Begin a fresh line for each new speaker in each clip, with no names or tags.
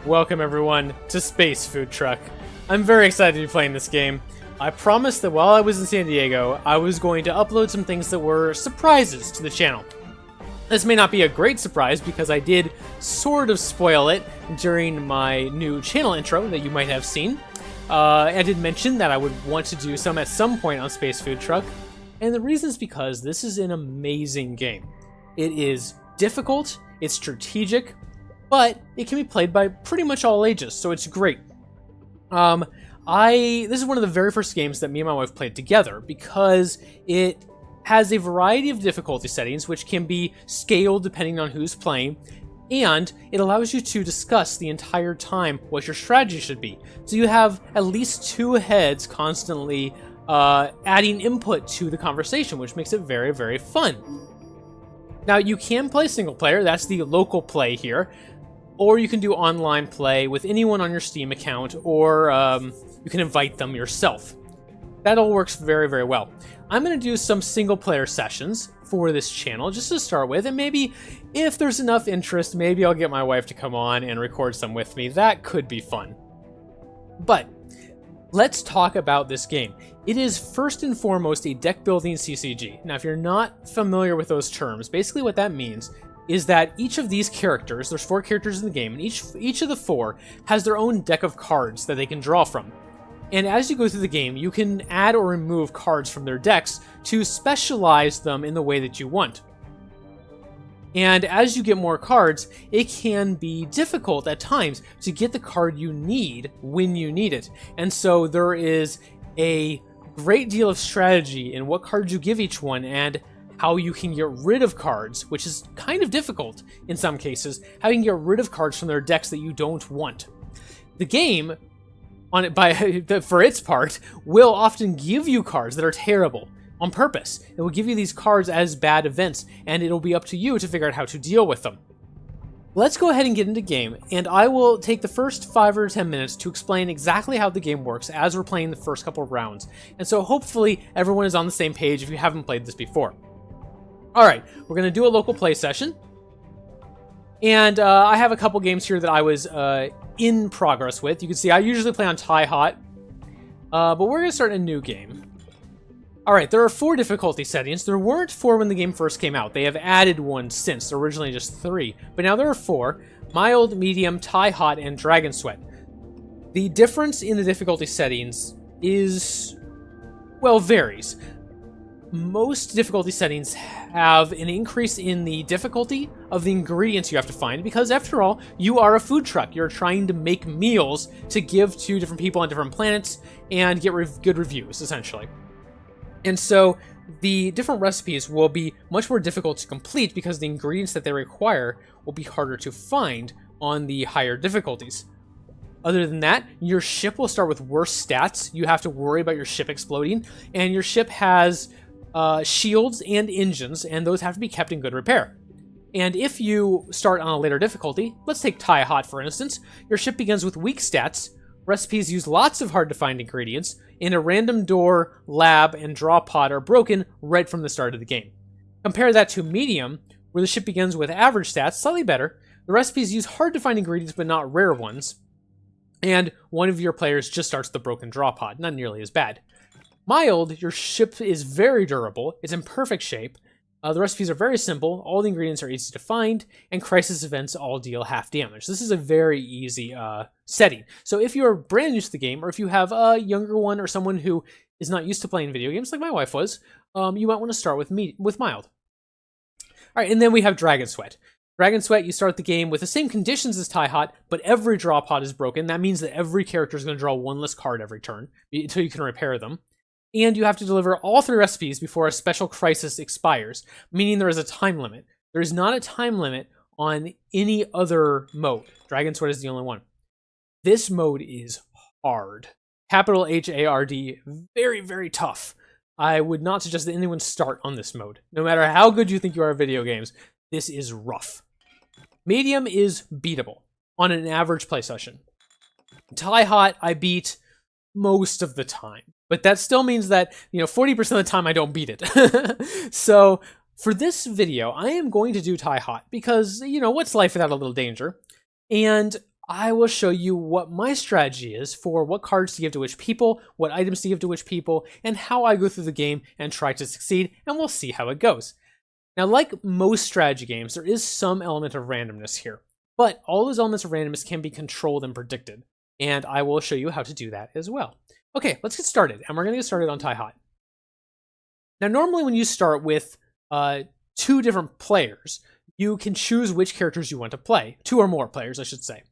Welcome everyone to Space Food Truck. I'm very excited to be playing this game. I promised that while I was in San Diego, I was going to upload some things that were surprises to the channel. This may not be a great surprise because I did sort of spoil it during my new channel intro that you might have seen. I did mention that I would want to do some at some point on Space Food Truck, and the reason is because this is an amazing game. It is difficult, it's strategic, but it can be played by pretty much all ages, so it's great. This is one of the very first games that me and my wife played together because it has a variety of difficulty settings which can be scaled depending on who's playing, and it allows you to discuss the entire time what your strategy should be. So you have at least two heads constantly adding input to the conversation, which makes it very, very fun. Now, you can play single player, that's the local play here, or you can do online play with anyone on your Steam account, or you can invite them yourself. That all works very, very well. I'm going to do some single player sessions for this channel just to start with, and maybe if there's enough interest, maybe I'll get my wife to come on and record some with me. That could be fun. But let's talk about this game. It is first and foremost a deck building CCG. Now, if you're not familiar with those terms, basically what that means is that each of these characters, there's 4 characters in the game, and each of the 4 has their own deck of cards that they can draw from. And as you go through the game, you can add or remove cards from their decks to specialize them in the way that you want. And as you get more cards, it can be difficult at times to get the card you need when you need it. And so there is a great deal of strategy in what cards you give each one and how you can get rid of cards, which is kind of difficult in some cases, how you can get rid of cards from their decks that you don't want. The game, for its part, will often give you cards that are terrible on purpose. It will give you these cards as bad events, and it'll be up to you to figure out how to deal with them. Let's go ahead and get into game, and I will take the first 5 or 10 minutes to explain exactly how the game works as we're playing the first couple of rounds. And so hopefully everyone is on the same page if you haven't played this before. Alright, we're going to do a local play session. And I have a couple games here that I was in progress with. You can see I usually play on Tie Hot, but we're going to start a new game. Alright, there are 4 difficulty settings. There weren't 4 when the game first came out. They have added one since. There were originally just 3. But now there are 4. Mild, Medium, Tie Hot, and Dragon Sweat. The difference in the difficulty settings is, well, varies. Most difficulty settings have an increase in the difficulty of the ingredients you have to find, because after all, you are a food truck. You're trying to make meals to give to different people on different planets and get good reviews, essentially. And so the different recipes will be much more difficult to complete because the ingredients that they require will be harder to find on the higher difficulties. Other than that, your ship will start with worse stats. You have to worry about your ship exploding, and your ship has shields and engines, and those have to be kept in good repair. And if you start on a later difficulty, let's take Tie Hot for instance, your ship begins with weak stats, recipes use lots of hard-to-find ingredients, and a random door, lab, and draw pod are broken right from the start of the game. Compare that to Medium, where the ship begins with average stats, slightly better, the recipes use hard-to-find ingredients but not rare ones, and one of your players just starts the broken draw pod, not nearly as bad. Mild, your ship is very durable, it's in perfect shape, the recipes are very simple, all the ingredients are easy to find, and crisis events all deal half damage. This is a very easy setting. So if you're brand new to the game, or if you have a younger one or someone who is not used to playing video games like my wife was, you might want to start with Mild. Alright, and then we have Dragon Sweat. Dragon Sweat, you start the game with the same conditions as Tie Hot, but every draw pod is broken. That means that every character is going to draw one less card every turn until you can repair them. And you have to deliver all 3 recipes before a special crisis expires, meaning there is a time limit. There is not a time limit on any other mode. Dragon Sweat is the only one. This mode is hard. Capital H-A-R-D. Very, very tough. I would not suggest that anyone start on this mode. No matter how good you think you are at video games, this is rough. Medium is beatable on an average play session. Tie Hot, I beat most of the time. But that still means that, 40% of the time I don't beat it. So for this video, I am going to do Tie Hot because, what's life without a little danger? And I will show you what my strategy is for what cards to give to which people, what items to give to which people, and how I go through the game and try to succeed, and we'll see how it goes. Now, like most strategy games, there is some element of randomness here, but all those elements of randomness can be controlled and predicted, and I will show you how to do that as well. Okay, let's get started, and we're going to get started on Tie Hot. Now, normally when you start with 2 different players, you can choose which characters you want to play. 2 or more players, I should say.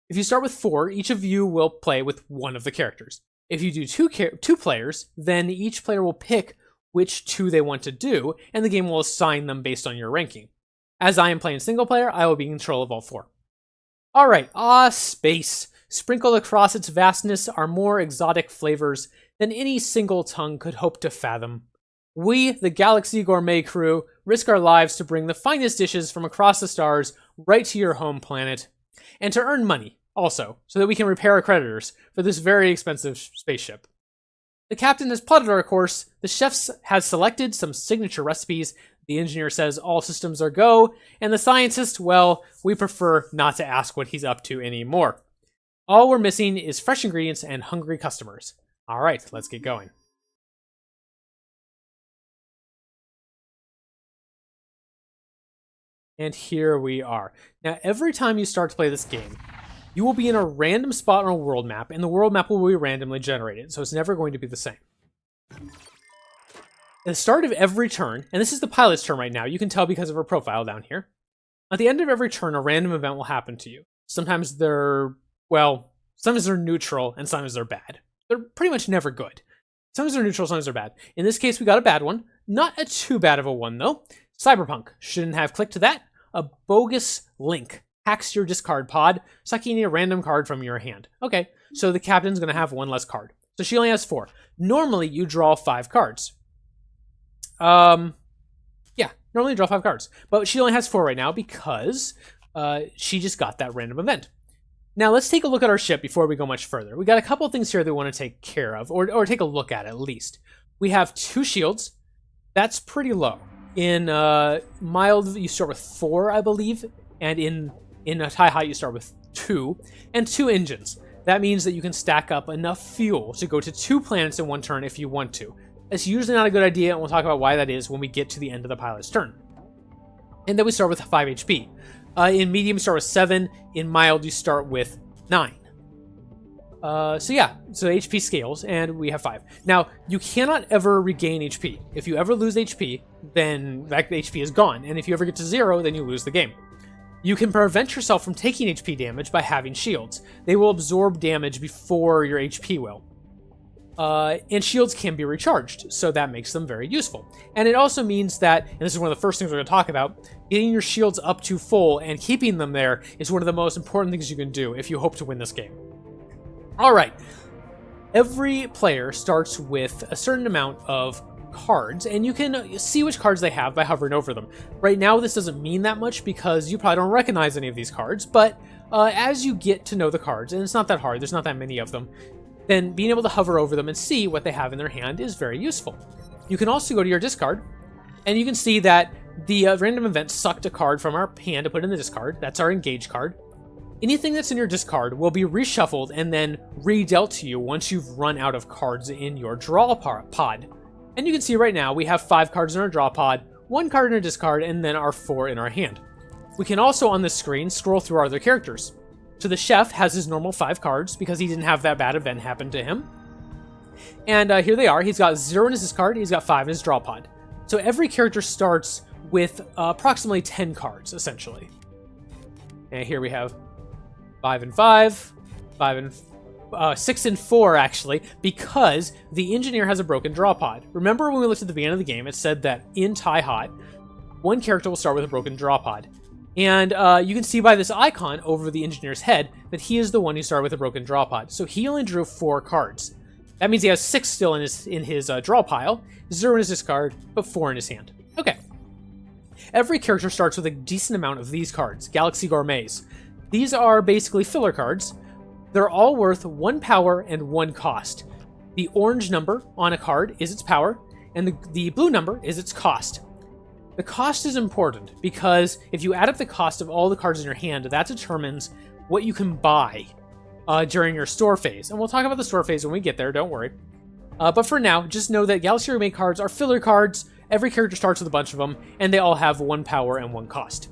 If you start with 4, each of you will play with one of the characters. If you do 2 players, then each player will pick which 2 they want to do, and the game will assign them based on your ranking. As I am playing single player, I will be in control of all 4. Alright, space. Sprinkled across its vastness are more exotic flavors than any single tongue could hope to fathom. We, the Galaxy Gourmet crew, risk our lives to bring the finest dishes from across the stars right to your home planet. And to earn money, also, so that we can repair our creditors for this very expensive spaceship. The captain has plotted our course, the chef has selected some signature recipes, the engineer says all systems are go, and the scientist, well, we prefer not to ask what he's up to anymore. All we're missing is fresh ingredients and hungry customers. Alright, let's get going. And here we are. Now, every time you start to play this game, you will be in a random spot on a world map, and the world map will be randomly generated, so it's never going to be the same. At the start of every turn, and this is the pilot's turn right now, you can tell because of her profile down here. At the end of every turn, a random event will happen to you. Sometimes they're neutral, and sometimes they're bad. They're pretty much never good. Sometimes they're neutral, sometimes they're bad. In this case, we got a bad one. Not a too bad of a one, though. Cyberpunk. Shouldn't have clicked to that. A bogus link hacks your discard pod, sucking a random card from your hand. Okay, so the captain's going to have 1 less card. So she only has 4. Normally, you draw 5 cards. Normally you draw 5 cards. But she only has 4 right now because she just got that random event. Now, let's take a look at our ship before we go much further. We got a couple things here that we want to take care of, or take a look at least. We have 2 shields. That's pretty low. In mild, you start with 4, I believe, and in a Tie Hot, you start with 2, and 2 engines. That means that you can stack up enough fuel to go to 2 planets in 1 turn if you want to. It's usually not a good idea, and we'll talk about why that is when we get to the end of the pilot's turn. And then we start with 5 HP. In medium, you start with 7. In mild, you start with 9. So HP scales, and we have 5. Now, you cannot ever regain HP. If you ever lose HP, then that HP is gone, and if you ever get to 0, then you lose the game. You can prevent yourself from taking HP damage by having shields. They will absorb damage before your HP will. And shields can be recharged, so that makes them very useful. And it also means that, and this is one of the first things we're going to talk about, getting your shields up to full and keeping them there is one of the most important things you can do if you hope to win this game. Alright, every player starts with a certain amount of cards, and you can see which cards they have by hovering over them. Right now, this doesn't mean that much because you probably don't recognize any of these cards, but as you get to know the cards, and it's not that hard, there's not that many of them, then being able to hover over them and see what they have in their hand is very useful. You can also go to your discard, and you can see that the random event sucked a card from our hand to put in the discard. That's our engage card. Anything that's in your discard will be reshuffled and then redealt to you once you've run out of cards in your draw pod. And you can see right now we have 5 cards in our draw pod, 1 card in our discard, and then our 4 in our hand. We can also on this screen scroll through our other characters. So the chef has his normal 5 cards because he didn't have that bad event happen to him. And here they are. He's got 0 in his discard, he's got 5 in his draw pod. So every character starts with approximately 10 cards, essentially. And here we have 5 and 5, 6 and 4 actually, because the engineer has a broken draw pod. Remember when we looked at the beginning of the game, it said that in Tie Hot, 1 character will start with a broken draw pod. And you can see by this icon over the engineer's head that he is the one who started with a broken draw pod. So he only drew 4 cards. That means he has 6 still in his draw pile, 0 in his discard, but 4 in his hand. Okay. Every character starts with a decent amount of these cards, Galaxy Gourmets. These are basically filler cards. They're all worth 1 power and 1 cost. The orange number on a card is its power, and the blue number is its cost. The cost is important because if you add up the cost of all the cards in your hand, that determines what you can buy during your store phase. And we'll talk about the store phase when we get there, don't worry. But for now, just know that Galaxy Gourmet cards are filler cards. Every character starts with a bunch of them, and they all have 1 power and 1 cost.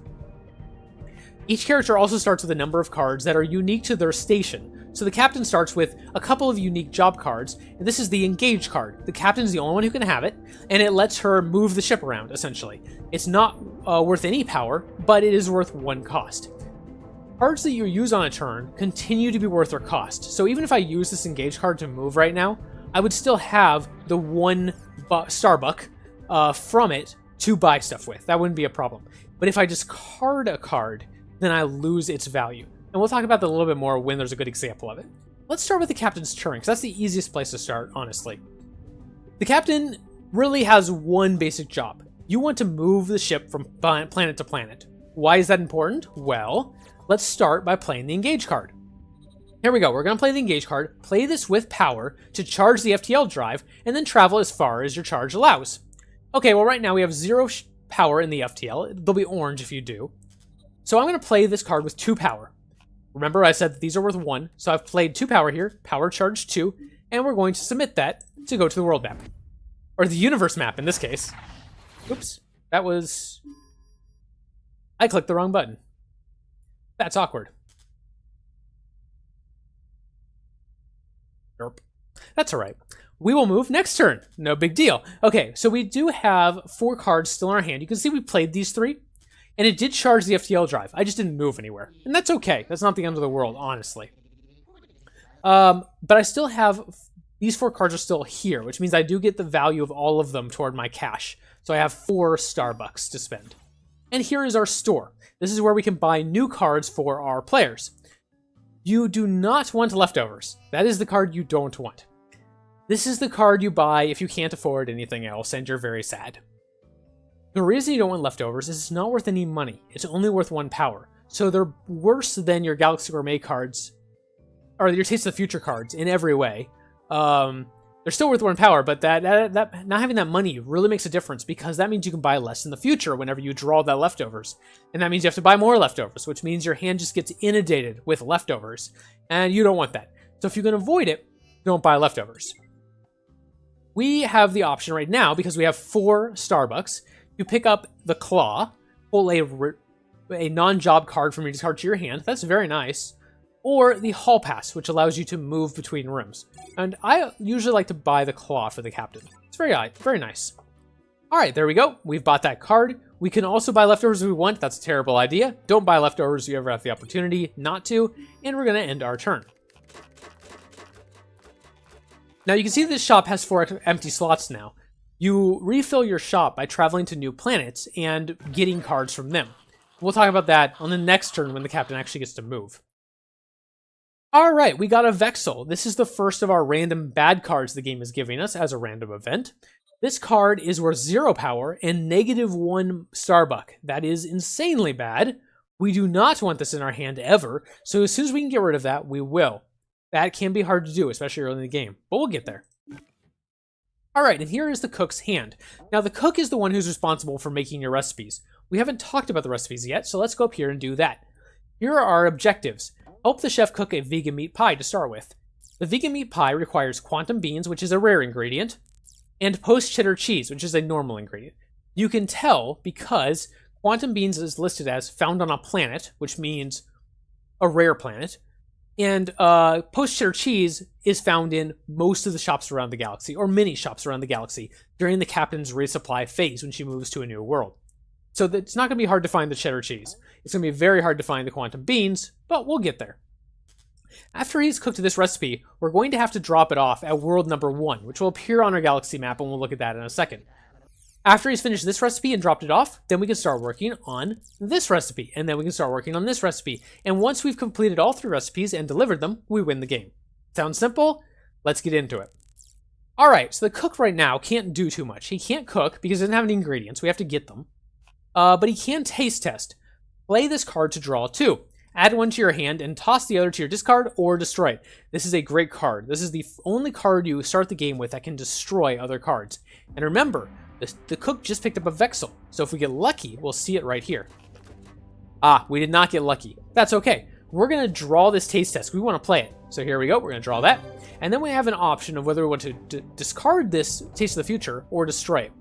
Each character also starts with a number of cards that are unique to their station. So the captain starts with a couple of unique job cards, and this is the engage card. The captain's the only one who can have it, and it lets her move the ship around, essentially. It's not worth any power, but it is worth 1 cost. Cards that you use on a turn continue to be worth their cost. So even if I use this engage card to move right now, I would still have the 1 Starbuck from it to buy stuff with. That wouldn't be a problem. But if I discard a card, then I lose its value. And we'll talk about that a little bit more when there's a good example of it. Let's start with the captain's turn, because that's the easiest place to start, honestly. The captain really has one basic job. You want to move the ship from planet to planet. Why is that important? Well, let's start by playing the engage card. Here we go. We're going to play the engage card, play this with power to charge the FTL drive, and then travel as far as your charge allows. Okay, well right now we have 0 power in the FTL. They'll be orange if you do. So I'm going to play this card with 2 power. Remember I said that these are worth 1, so I've played 2 power here, power charge 2, and we're going to submit that to go to the world map. Or the universe map in this case. Oops, that was... I clicked the wrong button. That's awkward. Derp. That's alright. We will move next turn. No big deal. Okay, so we do have 4 cards still in our hand. You can see we played these 3. And it did charge the FTL drive. I just didn't move anywhere. And that's okay. That's not the end of the world, honestly. But I still have... These 4 cards are still here, which means I do get the value of all of them toward my cash. So I have 4 Starbucks to spend. And here is our store. This is where we can buy new cards for our players. You do not want leftovers. That is the card you don't want. This is the card you buy if you can't afford anything else and you're very sad. The reason you don't want leftovers is it's not worth any money. It's only worth 1 power. So they're worse than your Galaxy Gourmet cards, or your Taste of the Future cards in every way. They're still worth 1 power, but that not having that money really makes a difference because that means you can buy less in the future whenever you draw that leftovers. And that means you have to buy more leftovers, which means your hand just gets inundated with leftovers. And you don't want that. So if you can avoid it, don't buy leftovers. We have the option right now, because we have 4 Starbucks, you pick up the Claw, pull a non-job card from your discard to your hand. That's very nice. Or the Hall Pass, which allows you to move between rooms. And I usually like to buy the Claw for the captain. It's very nice. Alright, there we go. We've bought that card. We can also buy leftovers if we want. That's a terrible idea. Don't buy leftovers if you ever have the opportunity not to. And we're going to end our turn. Now you can see this shop has 4 empty slots now. You refill your shop by traveling to new planets and getting cards from them. We'll talk about that on the next turn when the captain actually gets to move. Alright, we got a Vexel. This is the first of our random bad cards the game is giving us as a random event. This card is worth 0 power and -1 Starbuck. That is insanely bad. We do not want this in our hand ever, so as soon as we can get rid of that, we will. That can be hard to do, especially early in the game, but we'll get there. Alright, and here is the cook's hand. Now, the cook is the one who's responsible for making your recipes. We haven't talked about the recipes yet, so let's go up here and do that. Here are our objectives. Help the chef cook a vegan meat pie to start with. The vegan meat pie requires quantum beans, which is a rare ingredient, and post cheddar cheese, which is a normal ingredient. You can tell because quantum beans is listed as found on a planet, which means a rare planet, and post cheddar cheese is found in most of the shops around the galaxy, or many shops around the galaxy, during the captain's resupply phase when she moves to a new world. So it's not going to be hard to find the cheddar cheese. It's going to be very hard to find the quantum beans, but we'll get there. After he's cooked this recipe, we're going to have to drop it off at world number 1, which will appear on our galaxy map, and we'll look at that in a second. After he's finished this recipe and dropped it off, then we can start working on this recipe, and then we can start working on this recipe. And once we've completed all 3 recipes and delivered them, we win the game. Sounds simple? Let's get into it. Alright, so the cook right now can't do too much. He can't cook because he doesn't have any ingredients. We have to get them. But he can taste test. Play this card to draw 2. Add 1 to your hand and toss the other to your discard or destroy it. This is a great card. This is the only card you start the game with that can destroy other cards. And remember, the cook just picked up a Vexel, so if we get lucky, we'll see it right here. Ah, we did not get lucky. That's okay. we're going to draw this taste test. We want to play it. So here we go. We're going to draw that. And then we have an option of whether we want to discard this Taste of the Future or destroy it.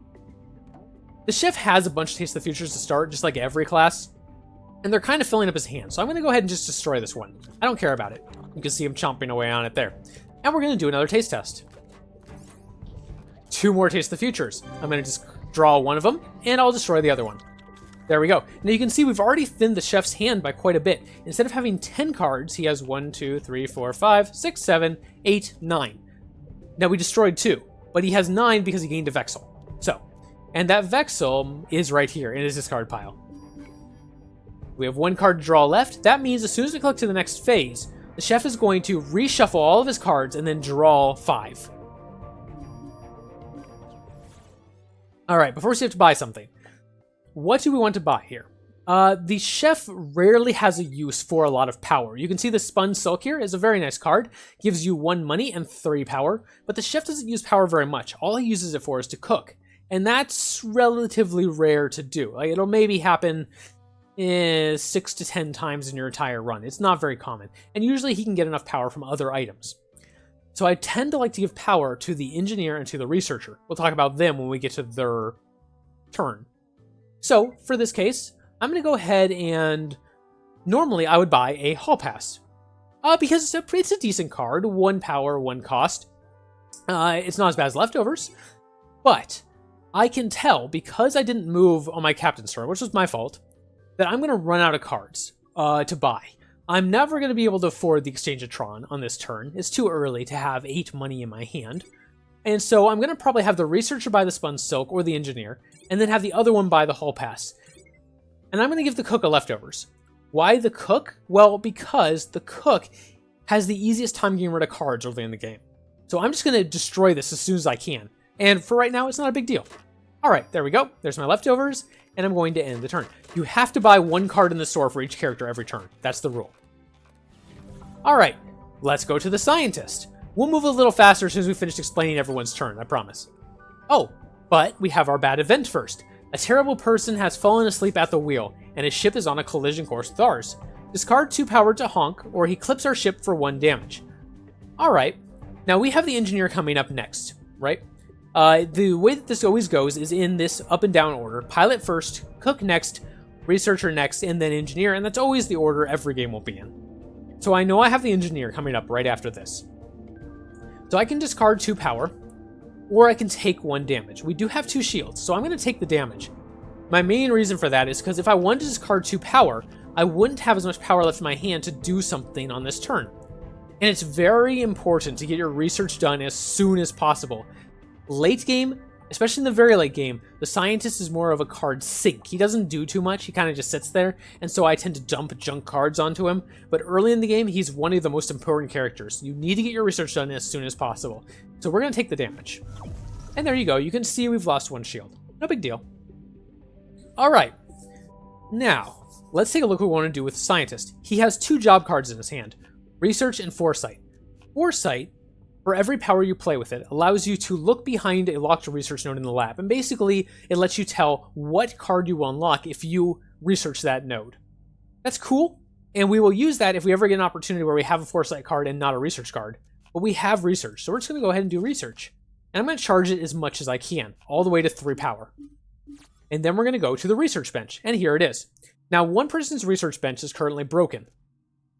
The chef has a bunch of Taste of the Futures to start, just like every class. And they're kind of filling up his hand. So I'm going to go ahead and just destroy this one. I don't care about it. You can see him chomping away on it there. And we're going to do another taste test. 2 more Taste of the Futures. I'm going to just draw one of them, and I'll destroy the other one. There we go. Now you can see we've already thinned the chef's hand by quite a bit. Instead of having 10 cards, he has 1, 2, 3, 4, 5, 6, 7, 8, 9. Now we destroyed 2, but he has 9 because he gained a Vexel. So, and that Vexel is right here in his discard pile. We have 1 card to draw left. That means as soon as we click to the next phase, the chef is going to reshuffle all of his cards and then draw 5. All right, before we have to buy something, what do we want to buy here? The chef rarely has a use for a lot of power. You can see the spun silk here is a very nice card. Gives you 1 money and 3 power, but the chef doesn't use power very much. All he uses it for is to cook, and that's relatively rare to do. Like, it'll maybe happen 6 to 10 times in your entire run. It's not very common, and usually he can get enough power from other items. So I tend to like to give power to the engineer and to the researcher. We'll talk about them when we get to their turn. So for this case, I'm going to go ahead and normally I would buy a hall pass. Because it's a decent card, 1 power, 1 cost. It's not as bad as leftovers, but I can tell because I didn't move on my captain's turn, which was my fault, that I'm going to run out of cards to buy. I'm never going to be able to afford the Exchange-a-tron on this turn. It's too early to have 8 money in my hand. And so I'm going to probably have the researcher buy the spun silk or the engineer, and then have the other one buy the hall pass. And I'm going to give the cook a leftovers. Why the cook? Well, because the cook has the easiest time getting rid of cards early in the game. So I'm just going to destroy this as soon as I can. And for right now, it's not a big deal. All right, there we go. There's my leftovers. And I'm going to end the turn. You have to buy 1 card in the store for each character every turn. That's the rule. All right, let's go to the scientist. We'll move a little faster as soon as we finish explaining everyone's turn, I promise. Oh, but we have our bad event first. A terrible person has fallen asleep at the wheel, and his ship is on a collision course with ours. Discard 2 power to honk, or he clips our ship for 1 damage. All right, now we have the engineer coming up next, right? The way that this always goes is in this up and down order. Pilot first, cook next, researcher next, and then engineer, and that's always the order every game will be in. So I know I have the engineer coming up right after this. So I can discard 2 power, or I can take 1 damage. We do have 2 shields, so I'm going to take the damage. My main reason for that is because if I wanted to discard 2 power, I wouldn't have as much power left in my hand to do something on this turn. And it's very important to get your research done as soon as possible. Late game, especially in the very late game, the scientist is more of a card sink. He doesn't do too much, he kind of just sits there, and so I tend to dump junk cards onto him. But early in the game, he's one of the most important characters. You need to get your research done as soon as possible. So we're going to take the damage. And there you go, you can see we've lost 1 shield. No big deal. Alright, now, let's take a look at what we want to do with the scientist. He has 2 job cards in his hand, Research and Foresight. Foresight, for every power you play with it, allows you to look behind a locked research node in the lab, and basically it lets you tell what card you will unlock if you research that node. That's cool, and we will use that if we ever get an opportunity where we have a Foresight card and not a research card. But we have research, so we're just going to go ahead and do research. And I'm going to charge it as much as I can, all the way to 3 power. And then we're going to go to the research bench, and here it is. Now, one person's research bench is currently broken.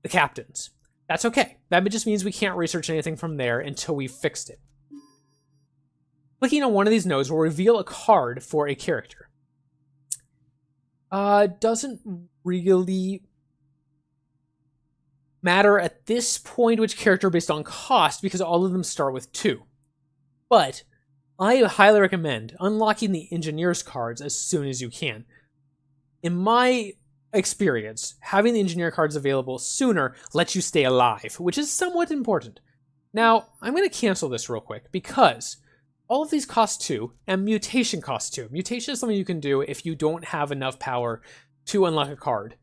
The captain's. That's okay. That just means we can't research anything from there until we've fixed it. Clicking on one of these nodes will reveal a card for a character. Doesn't really matter at this point which character based on cost, because all of them start with 2. But I highly recommend unlocking the engineer's cards as soon as you can. In my experience, having the engineer cards available sooner lets you stay alive, which is somewhat important. Now, I'm going to cancel this real quick because all of these cost 2 and mutation costs 2. Mutation is something you can do if you don't have enough power to unlock a card.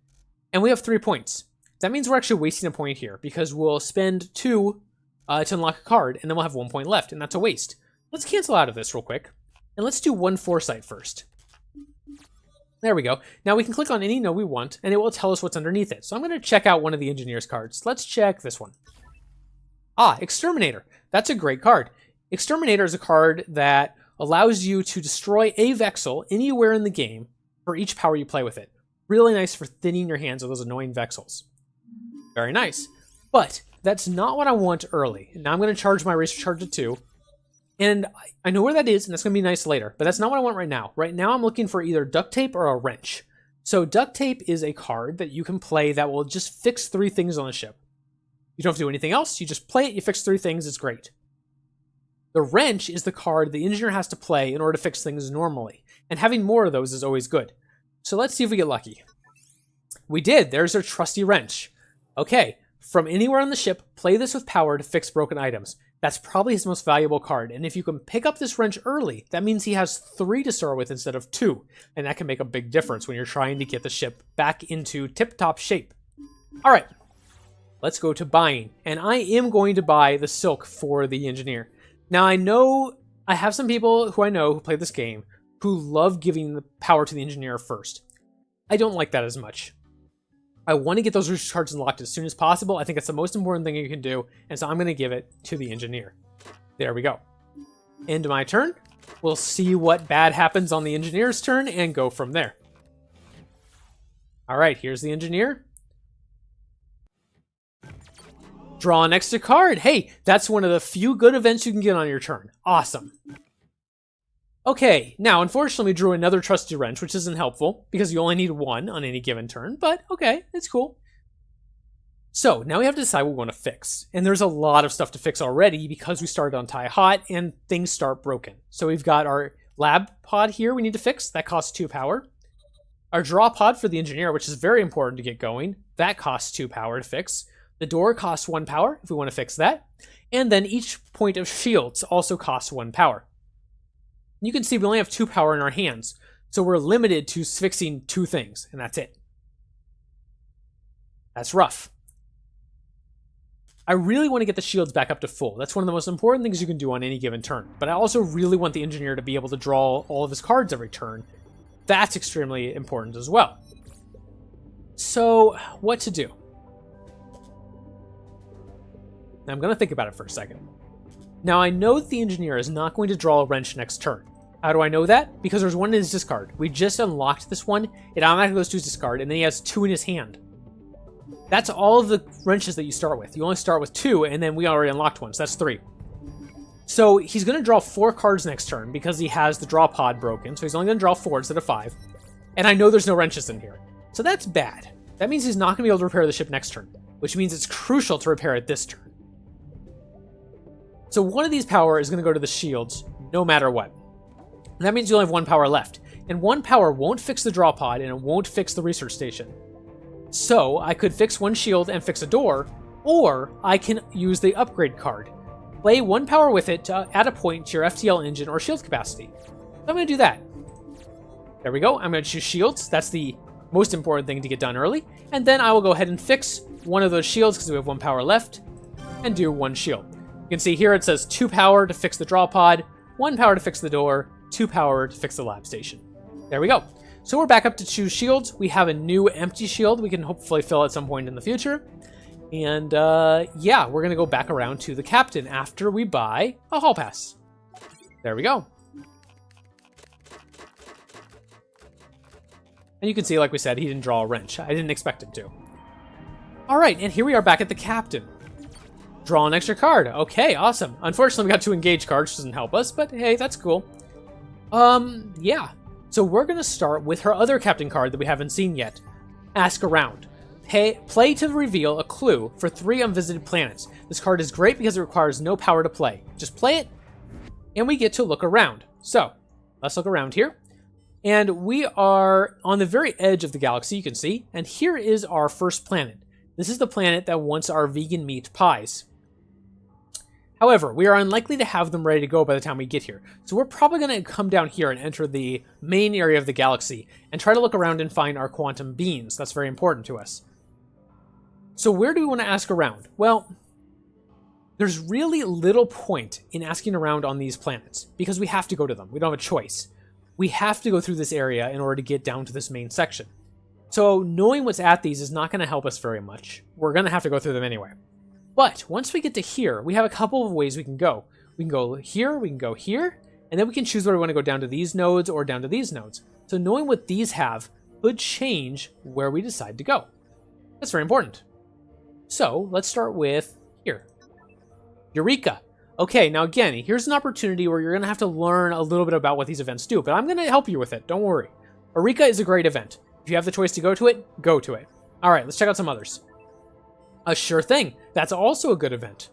And we have 3 points. That means we're actually wasting a point here because we'll spend 2 to unlock a card and then we'll have 1 point left, and that's a waste. Let's cancel out of this real quick and let's do 1 Foresight first. There we go. Now we can click on any node we want, and it will tell us what's underneath it. So I'm going to check out one of the engineer's cards. Let's check this one. Ah, Exterminator. That's a great card. Exterminator is a card that allows you to destroy a Vexel anywhere in the game for each power you play with it. Really nice for thinning your hands of those annoying Vexels. Very nice. But that's not what I want early. Now I'm going to charge my Racer Charge to 2. And I know where that is, and that's going to be nice later. But that's not what I want right now. Right now I'm looking for either Duct Tape or a Wrench. So Duct Tape is a card that you can play that will just fix 3 things on the ship. You don't have to do anything else. You just play it, you fix 3 things, it's great. The Wrench is the card the engineer has to play in order to fix things normally. And having more of those is always good. So let's see if we get lucky. We did. There's our trusty Wrench. Okay, from anywhere on the ship, play this with power to fix broken items. That's probably his most valuable card, and if you can pick up this Wrench early, that means he has 3 to start with instead of 2, and that can make a big difference when you're trying to get the ship back into tip-top shape. Alright, let's go to buying, and I am going to buy the Silk for the engineer. Now I know, I have some people who I know who play this game who love giving the power to the engineer first. I don't like that as much. I want to get those research cards unlocked as soon as possible. I think it's the most important thing you can do, and so I'm going to give it to the engineer. There we go. End my turn. We'll see what bad happens on the engineer's turn and go from there. All right, here's the engineer. Draw an extra card. Hey, that's one of the few good events you can get on your turn. Awesome. Okay, now unfortunately we drew another trusty Wrench, which isn't helpful because you only need 1 on any given turn, but okay, it's cool. So now we have to decide what we want to fix. And there's a lot of stuff to fix already because we started on tie hot and things start broken. So we've got our lab pod here we need to fix. That costs 2 power. Our draw pod for the engineer, which is very important to get going. That costs 2 power to fix. The door costs 1 power if we want to fix that. And then each point of shields also costs 1 power. You can see we only have 2 power in our hands, so we're limited to fixing 2 things, and that's it. That's rough. I really want to get the shields back up to full. That's one of the most important things you can do on any given turn, but I also really want the engineer to be able to draw all of his cards every turn. That's extremely important as well. So, what to do? I'm going to think about it for a second. Now, I know that the engineer is not going to draw a Wrench next turn. How do I know that? Because there's 1 in his discard. We just unlocked this one. It automatically goes to his discard, and then he has 2 in his hand. That's all of the Wrenches that you start with. You only start with 2, and then we already unlocked 1, so that's 3. So he's going to draw 4 cards next turn because he has the draw pod broken, so he's only going to draw 4 instead of 5. And I know there's no Wrenches in here. So that's bad. That means he's not going to be able to repair the ship next turn, which means it's crucial to repair it this turn. So 1 of these power is going to go to the shields, no matter what. And that means you only have 1 power left. And 1 power won't fix the draw pod, and it won't fix the research station. So I could fix 1 shield and fix a door, or I can use the upgrade card. Play 1 power with it to add a point to your FTL engine or shield capacity. So I'm going to do that. There we go. I'm going to choose shields. That's the most important thing to get done early. And then I will go ahead and fix 1 of those shields because we have 1 power left, and do 1 shield. You can see here it says 2 power to fix the draw pod, 1 power to fix the door, 2 power to fix the lab station. There we go. So we're back up to choose shields. We have a new empty shield we can hopefully fill at some point in the future. And yeah, we're going to go back around to the captain after we buy a hall pass. There we go. And you can see, like we said, he didn't draw a Wrench. I didn't expect him to. All right, and here we are back at the captain. Draw an extra card. Okay, awesome. Unfortunately, we got 2 engage cards, which doesn't help us, but hey, that's cool. Yeah. So we're going to start with her other captain card that we haven't seen yet. Ask Around. Play to reveal a clue for 3 unvisited planets. This card is great because it requires no power to play. Just play it, and we get to look around. So, let's look around here. And we are on the very edge of the galaxy, you can see. And here is our first planet. This is the planet that wants our vegan meat pies. However, we are unlikely to have them ready to go by the time we get here. So we're probably going to come down here and enter the main area of the galaxy and try to look around and find our quantum beans. That's very important to us. So where do we want to ask around? Well, there's really little point in asking around on these planets because we have to go to them. We don't have a choice. we have to go through this area in order to get down to this main section. So knowing what's at these is not going to help us very much. We're going to have to go through them anyway. But once we get to here, we have a couple of ways we can go. We can go here, we can go here, and then we can choose whether we want to go down to these nodes or down to these nodes. So knowing what these have could change where we decide to go. That's very important. So let's start with here. Eureka. Okay, now again, here's an opportunity where you're going to have to learn a little bit about what these events do, but I'm going to help you with it. Don't worry. Eureka is a great event. If you have the choice to go to it, go to it. All right, let's check out some others. A sure thing. That's also a good event.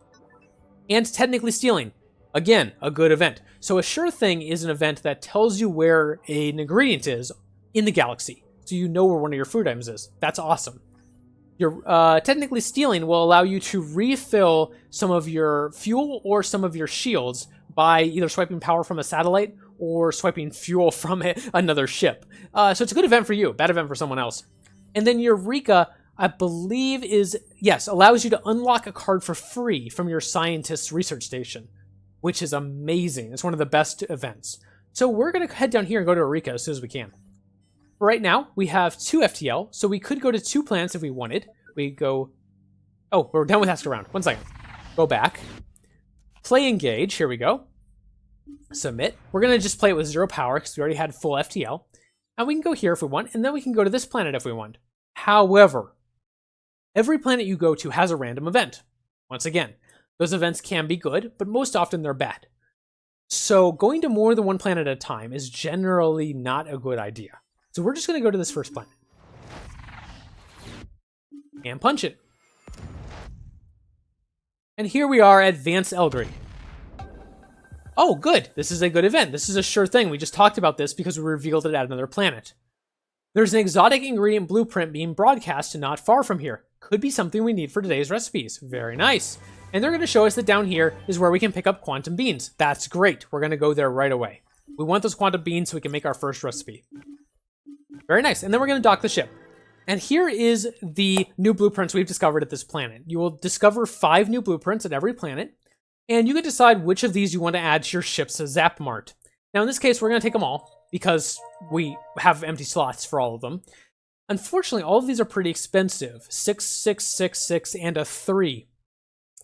And technically stealing. Again, a good event. So a sure thing is an event that tells you where an ingredient is in the galaxy. So you know where one of your food items is. That's awesome. Your technically stealing will allow you to refill some of your fuel or some of your shields by either swiping power from a satellite or swiping fuel from another ship. So it's a good event for you, bad event for someone else. And then Eureka, I believe allows you to unlock a card for free from your scientist's research station, which is amazing. It's one of the best events. So we're going to head down here and go to Eureka as soon as we can. Right now, we have 2 FTL, so we could go to 2 planets if we wanted. We go... Oh, we're done with Ask Around. 1 second. Go back. Play Engage. Here we go. Submit. We're going to just play it with 0 power because we already had full FTL. And we can go here if we want, and then we can go to this planet if we want. However, every planet you go to has a random event. Once again, those events can be good, but most often they're bad. So going to more than 1 planet at a time is generally not a good idea. So we're just going to go to this first planet. And punch it. And here we are at Advanced Eldry. Oh, good. This is a good event. This is a sure thing. We just talked about this because we revealed it at another planet. There's an exotic ingredient blueprint being broadcast not far from here. Could be something we need for today's recipes. Very nice. And they're going to show us that down here is where we can pick up quantum beans. That's great. We're going to go there right away. We want those quantum beans so we can make our first recipe. Very nice. And then we're going to dock the ship. And here is the new blueprints we've discovered at this planet. You will discover 5 new blueprints at every planet, and you can decide which of these you want to add to your ship's Zap Mart. Now in this case, we're going to take them all, because we have empty slots for all of them. Unfortunately, all of these are pretty expensive. 6, 6, 6, 6, and a 3.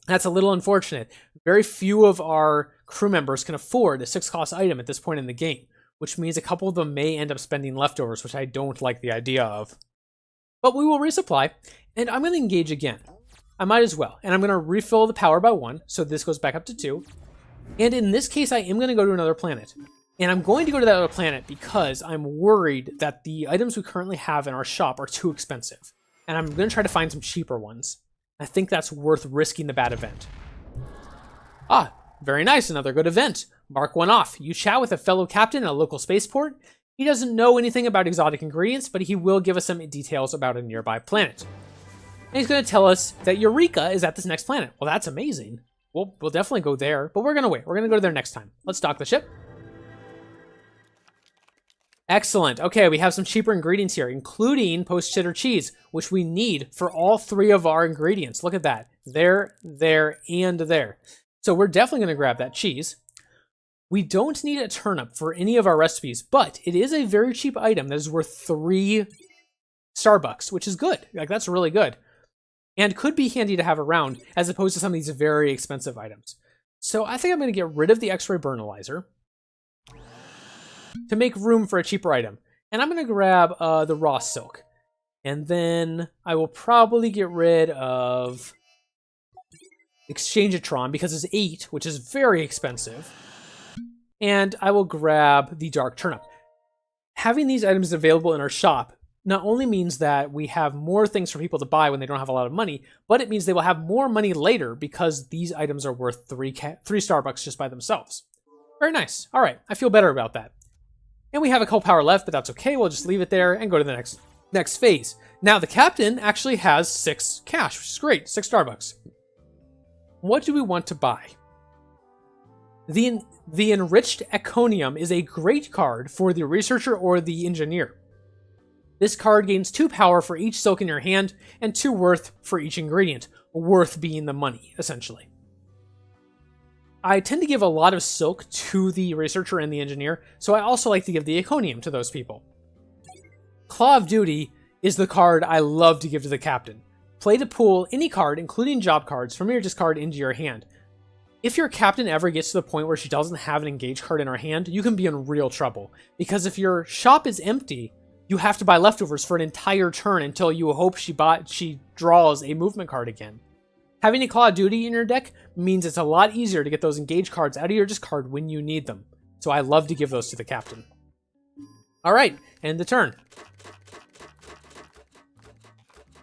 That's a little unfortunate. Very few of our crew members can afford a 6-cost item at this point in the game, which means a couple of them may end up spending leftovers, which I don't like the idea of. But we will resupply, and I'm going to engage again. I might as well. And I'm going to refill the power by 1, so this goes back up to 2. And in this case, I am going to go to another planet. And I'm going to go to that other planet because I'm worried that the items we currently have in our shop are too expensive. And I'm going to try to find some cheaper ones. I think that's worth risking the bad event. Ah, very nice. Another good event. Mark 1 off. You chat with a fellow captain at a local spaceport. He doesn't know anything about exotic ingredients, but he will give us some details about a nearby planet. And he's going to tell us that Eureka is at this next planet. Well, that's amazing. We'll definitely go there, but we're going to wait. We're going to go there next time. Let's dock the ship. Excellent. Okay, we have some cheaper ingredients here, including post-cheddar cheese, which we need for all 3 of our ingredients. Look at that. There, and there. So we're definitely going to grab that cheese. We don't need a turnip for any of our recipes, but it is a very cheap item that is worth 3 Starbucks, which is good. Like, that's really good. And could be handy to have around, as opposed to some of these very expensive items. So I think I'm going to get rid of the X-ray burnalizer to make room for a cheaper item. And I'm going to grab the raw silk. And then I will probably get rid of Exchangeatron because it's 8, which is very expensive. And I will grab the dark turnip. Having these items available in our shop not only means that we have more things for people to buy when they don't have a lot of money, but it means they will have more money later because these items are worth 3 Starbucks just by themselves. Very nice. All right, I feel better about that. And we have a couple power left, but that's okay. We'll just leave it there and go to the next phase. Now, the captain actually has 6 cash, which is great. 6 Starbucks. What do we want to buy? The Enriched Econium is a great card for the researcher or the engineer. This card gains 2 power for each silk in your hand and 2 worth for each ingredient. Worth being the money, essentially. I tend to give a lot of silk to the researcher and the engineer, so I also like to give the Iconium to those people. Claw of Duty is the card I love to give to the captain. Play to pull any card, including job cards, from your discard into your hand. If your captain ever gets to the point where she doesn't have an engage card in her hand, you can be in real trouble. Because if your shop is empty, you have to buy leftovers for an entire turn until you hope she draws a movement card again. Having a Claw of Duty in your deck means it's a lot easier to get those engage cards out of your discard when you need them. So I love to give those to the captain. Alright, end the turn.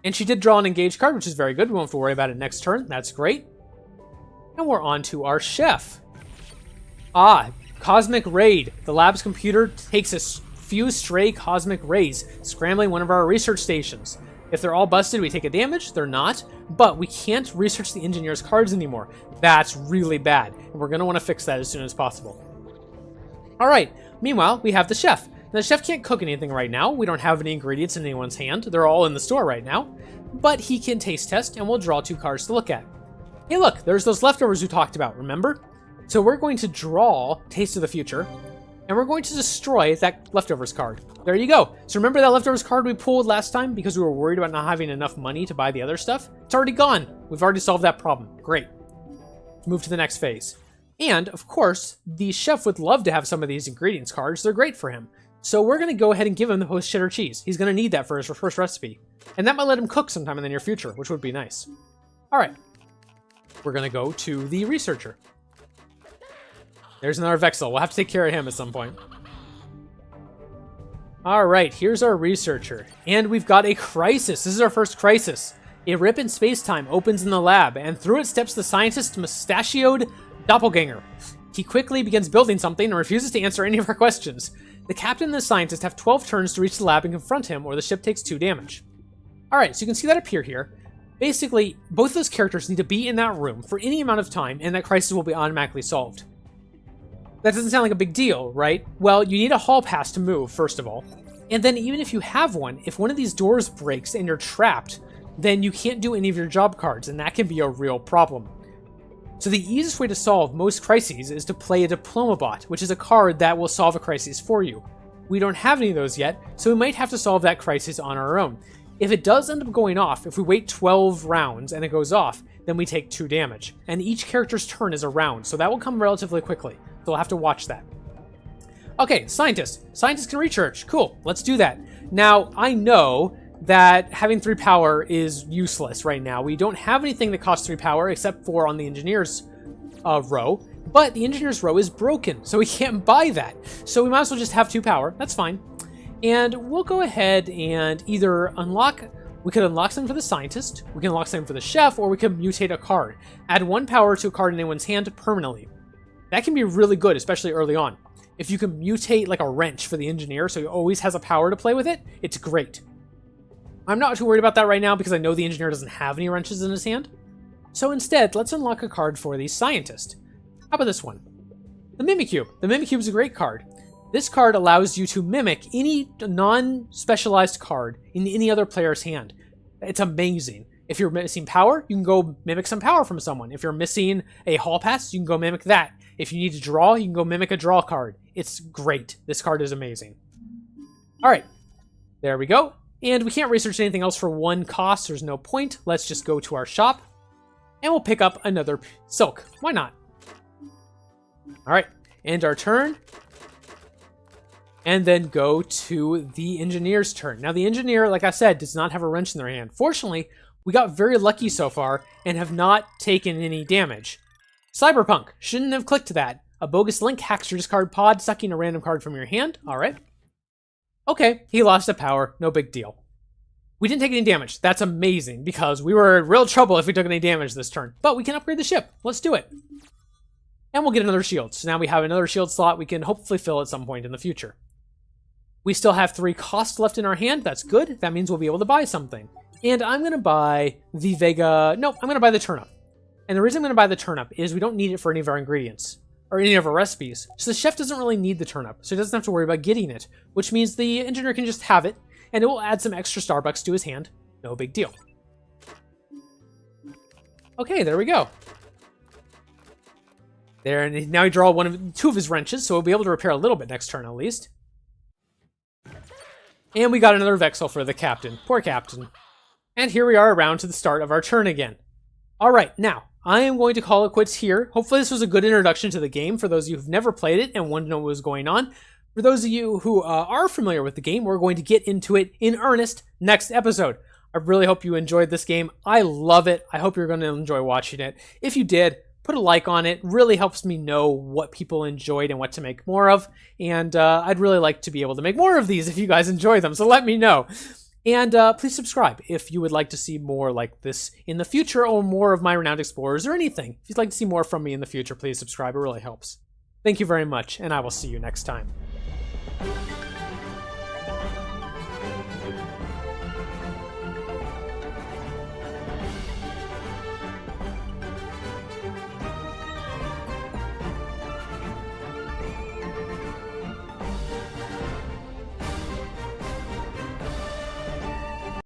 And she did draw an engage card, which is very good. We won't have to worry about it next turn. That's great. And we're on to our chef. Cosmic Raid. The lab's computer takes a few stray cosmic rays, scrambling one of our research stations. If they're all busted, we take a damage. They're not, but we can't research the engineer's cards anymore. That's really bad, and we're going to want to fix that as soon as possible. Alright, meanwhile, we have the chef. Now, the chef can't cook anything right now. We don't have any ingredients in anyone's hand. They're all in the store right now. But he can taste test, and we'll draw 2 cards to look at. Hey look, there's those leftovers we talked about, remember? So we're going to draw Taste of the Future, and we're going to destroy that leftovers card. There you go. So remember that leftovers card we pulled last time because we were worried about not having enough money to buy the other stuff? It's already gone. We've already solved that problem. Great. Let's move to the next phase. And, of course, the chef would love to have some of these ingredients cards. They're great for him. So we're going to go ahead and give him the post cheddar cheese. He's going to need that for his first recipe. And that might let him cook sometime in the near future, which would be nice. Alright. We're going to go to the researcher. There's another Vexel. We'll have to take care of him at some point. Alright, here's our researcher. And we've got a crisis. This is our first crisis. A rip in space-time opens in the lab, and through it steps the scientist's mustachioed doppelganger. He quickly begins building something and refuses to answer any of our questions. The captain and the scientist have 12 turns to reach the lab and confront him, or the ship takes 2 damage. Alright, so you can see that appear here. Basically, both of those characters need to be in that room for any amount of time, and that crisis will be automatically solved. That doesn't sound like a big deal, right? Well, you need a hall pass to move, first of all. And then even if you have one, if one of these doors breaks and you're trapped, then you can't do any of your job cards, and that can be a real problem. So the easiest way to solve most crises is to play a Diploma Bot, which is a card that will solve a crisis for you. We don't have any of those yet, so we might have to solve that crisis on our own. If it does end up going off, if we wait 12 rounds and it goes off, then we take 2 damage. And each character's turn is a round, so that will come relatively quickly. So we'll have to watch that. Okay, scientist. Scientists can research. Cool, let's do that. Now, I know that having 3 power is useless right now. We don't have anything that costs 3 power except for on the engineer's row, but the engineer's row is broken, so we can't buy that. So we might as well just have 2 power. That's fine. And we'll go ahead and either unlock... We could unlock something for the scientist, we can unlock something for the chef, or we can mutate a card. Add 1 power to a card in anyone's hand permanently. That can be really good, especially early on. If you can mutate like a wrench for the engineer so he always has a power to play with it, it's great. I'm not too worried about that right now because I know the engineer doesn't have any wrenches in his hand. So instead, let's unlock a card for the scientist. How about this one? The Mimicube. The Mimicube is a great card. This card allows you to mimic any non-specialized card in any other player's hand. It's amazing. If you're missing power, you can go mimic some power from someone. If you're missing a hall pass, you can go mimic that. If you need to draw, you can go mimic a draw card. It's great. This card is amazing. Alright, there we go. And we can't research anything else for 1 cost. There's no point. Let's just go to our shop. And we'll pick up another silk. Why not? Alright, end our turn. And then go to the engineer's turn. Now the engineer, like I said, does not have a wrench in their hand. Fortunately, we got very lucky so far and have not taken any damage. Cyberpunk, shouldn't have clicked that. A bogus link hacks your discard pod, sucking a random card from your hand. Alright. Okay, he lost a power. No big deal. We didn't take any damage. That's amazing, because we were in real trouble if we took any damage this turn. But we can upgrade the ship. Let's do it. And we'll get another shield. So now we have another shield slot we can hopefully fill at some point in the future. We still have 3 costs left in our hand. That's good. That means we'll be able to buy something. And I'm going to buy the Vega... No, I'm going to buy the turnip. And the reason I'm going to buy the turnip is we don't need it for any of our ingredients. Or any of our recipes. So the chef doesn't really need the turnip. So he doesn't have to worry about getting it. Which means the engineer can just have it. And it will add some extra Starbucks to his hand. No big deal. Okay, there we go. There, and now he draw two of his wrenches, so we'll be able to repair a little bit next turn at least. And we got another Vexel for the captain. Poor captain. And here we are around to the start of our turn again. Alright, now, I am going to call it quits here. Hopefully this was a good introduction to the game for those of you who've never played it and want to know what was going on. For those of you who are familiar with the game, we're going to get into it in earnest next episode. I really hope you enjoyed this game. I love it. I hope you're going to enjoy watching it. If you did, put a like on it. Really helps me know what people enjoyed and what to make more of. And I'd really like to be able to make more of these if you guys enjoy them, so let me know. And please subscribe if you would like to see more like this in the future, or more of my Renowned Explorers, or anything. If you'd like to see more from me in the future, please subscribe. It really helps. Thank you very much, and I will see you next time.